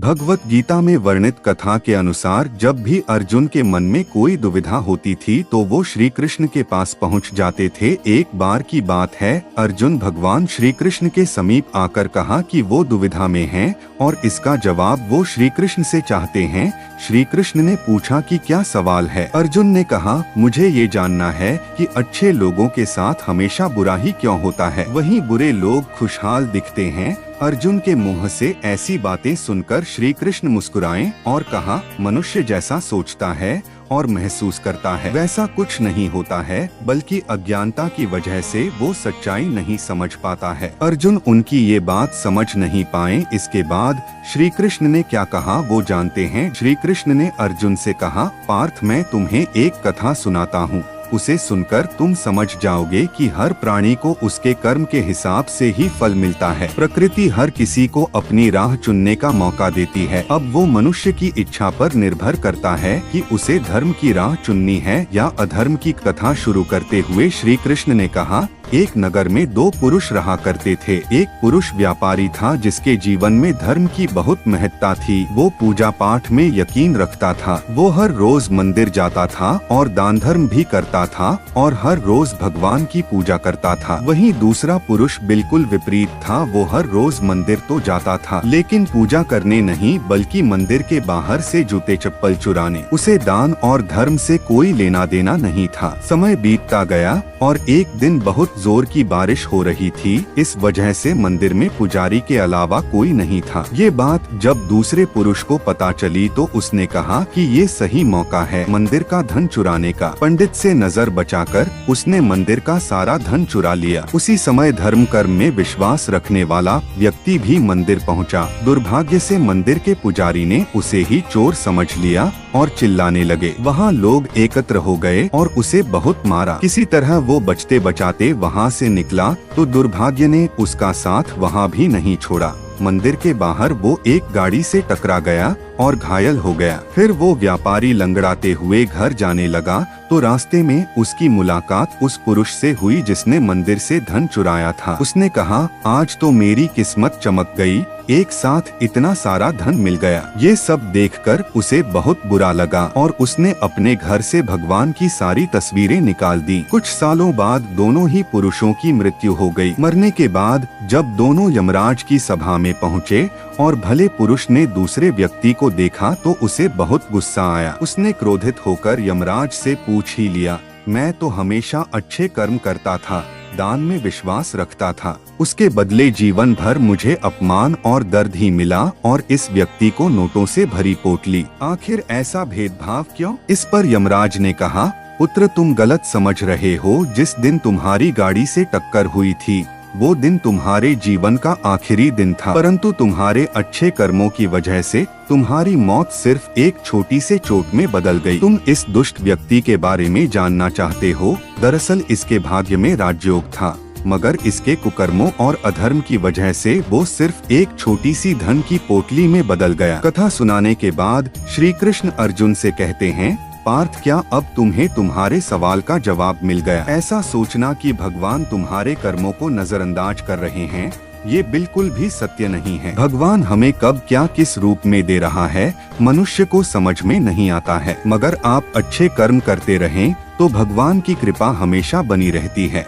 भगवत गीता में वर्णित कथा के अनुसार जब भी अर्जुन के मन में कोई दुविधा होती थी तो वो श्री कृष्ण के पास पहुंच जाते थे। एक बार की बात है, अर्जुन भगवान श्री कृष्ण के समीप आकर कहा कि वो दुविधा में हैं और इसका जवाब वो श्री कृष्ण से चाहते हैं। श्री कृष्ण ने पूछा कि क्या सवाल है। अर्जुन ने कहा, मुझे ये जानना है कि अच्छे लोगों के साथ हमेशा बुरा ही क्यों होता है, वहीं बुरे लोग खुशहाल दिखते हैं। अर्जुन के मुंह से ऐसी बातें सुनकर श्री कृष्ण मुस्कुराए और कहा, मनुष्य जैसा सोचता है और महसूस करता है वैसा कुछ नहीं होता है, बल्कि अज्ञानता की वजह से वो सच्चाई नहीं समझ पाता है। अर्जुन उनकी ये बात समझ नहीं पाए। इसके बाद श्री कृष्ण ने क्या कहा वो जानते हैं। श्री कृष्ण ने अर्जुन से कहा, पार्थ मैं तुम्हें एक कथा सुनाता हूँ, उसे सुनकर तुम समझ जाओगे कि हर प्राणी को उसके कर्म के हिसाब से ही फल मिलता है। प्रकृति हर किसी को अपनी राह चुनने का मौका देती है। अब वो मनुष्य की इच्छा पर निर्भर करता है कि उसे धर्म की राह चुननी है या अधर्म की। कथा शुरू करते हुए श्री कृष्ण ने कहा, एक नगर में दो पुरुष रहा करते थे। एक पुरुष व्यापारी था जिसके जीवन में धर्म की बहुत महत्ता थी। वो पूजा पाठ में यकीन रखता था। वो हर रोज मंदिर जाता था और दान धर्म भी करता था और हर रोज भगवान की पूजा करता था। वहीं दूसरा पुरुष बिल्कुल विपरीत था। वो हर रोज मंदिर तो जाता था लेकिन पूजा करने नहीं, बल्कि मंदिर के बाहर से जूते चप्पल चुराने। उसे दान और धर्म से कोई लेना देना नहीं था। समय बीतता गया और एक दिन बहुत जोर की बारिश हो रही थी। इस वजह से मंदिर में पुजारी के अलावा कोई नहीं था। ये बात जब दूसरे पुरुष को पता चली तो उसने कहा कि ये सही मौका है मंदिर का धन चुराने का। पंडित से नजर बचाकर उसने मंदिर का सारा धन चुरा लिया। उसी समय धर्म कर्म में विश्वास रखने वाला व्यक्ति भी मंदिर पहुंचा। दुर्भाग्य से मंदिर के पुजारी ने उसे ही चोर समझ लिया और चिल्लाने लगे। वहाँ लोग एकत्र हो गए और उसे बहुत मारा। किसी तरह वो बचते बचाते वहाँ से निकला तो दुर्भाग्य ने उसका साथ वहाँ भी नहीं छोड़ा। मंदिर के बाहर वो एक गाड़ी से टकरा गया और घायल हो गया। फिर वो व्यापारी लंगड़ाते हुए घर जाने लगा तो रास्ते में उसकी मुलाकात उस पुरुष से हुई जिसने मंदिर से धन चुराया था। उसने कहा, आज तो मेरी किस्मत चमक गई, एक साथ इतना सारा धन मिल गया। ये सब देखकर उसे बहुत बुरा लगा और उसने अपने घर से भगवान की सारी तस्वीरें निकाल दी। कुछ सालों बाद दोनों ही पुरुषों की मृत्यु हो गई। मरने के बाद जब दोनों यमराज की सभा में पहुँचे और भले पुरुष ने दूसरे व्यक्ति को देखा तो उसे बहुत गुस्सा आया। उसने क्रोधित होकर यमराज से पूछ ही लिया, मैं तो हमेशा अच्छे कर्म करता था, दान में विश्वास रखता था, उसके बदले जीवन भर मुझे अपमान और दर्द ही मिला और इस व्यक्ति को नोटों से भरी पोटली। आखिर ऐसा भेदभाव क्यों? इस पर यमराज ने कहा, पुत्र तुम गलत समझ रहे हो। जिस दिन तुम्हारी गाड़ी से टक्कर हुई थी वो दिन तुम्हारे जीवन का आखिरी दिन था, परंतु तुम्हारे अच्छे कर्मों की वजह से तुम्हारी मौत सिर्फ एक छोटी से चोट में बदल गई। तुम इस दुष्ट व्यक्ति के बारे में जानना चाहते हो? दरअसल इसके भाग्य में राजयोग था, मगर इसके कुकर्मों और अधर्म की वजह से वो सिर्फ एक छोटी सी धन की पोटली में बदल गया। कथा सुनाने के बाद श्री कृष्ण अर्जुन से कहते हैं, पार्थ क्या अब तुम्हें तुम्हारे सवाल का जवाब मिल गया? ऐसा सोचना कि भगवान तुम्हारे कर्मों को नजरअंदाज कर रहे हैं, ये बिल्कुल भी सत्य नहीं है। भगवान हमें कब क्या किस रूप में दे रहा है मनुष्य को समझ में नहीं आता है, मगर आप अच्छे कर्म करते रहें तो भगवान की कृपा हमेशा बनी रहती है।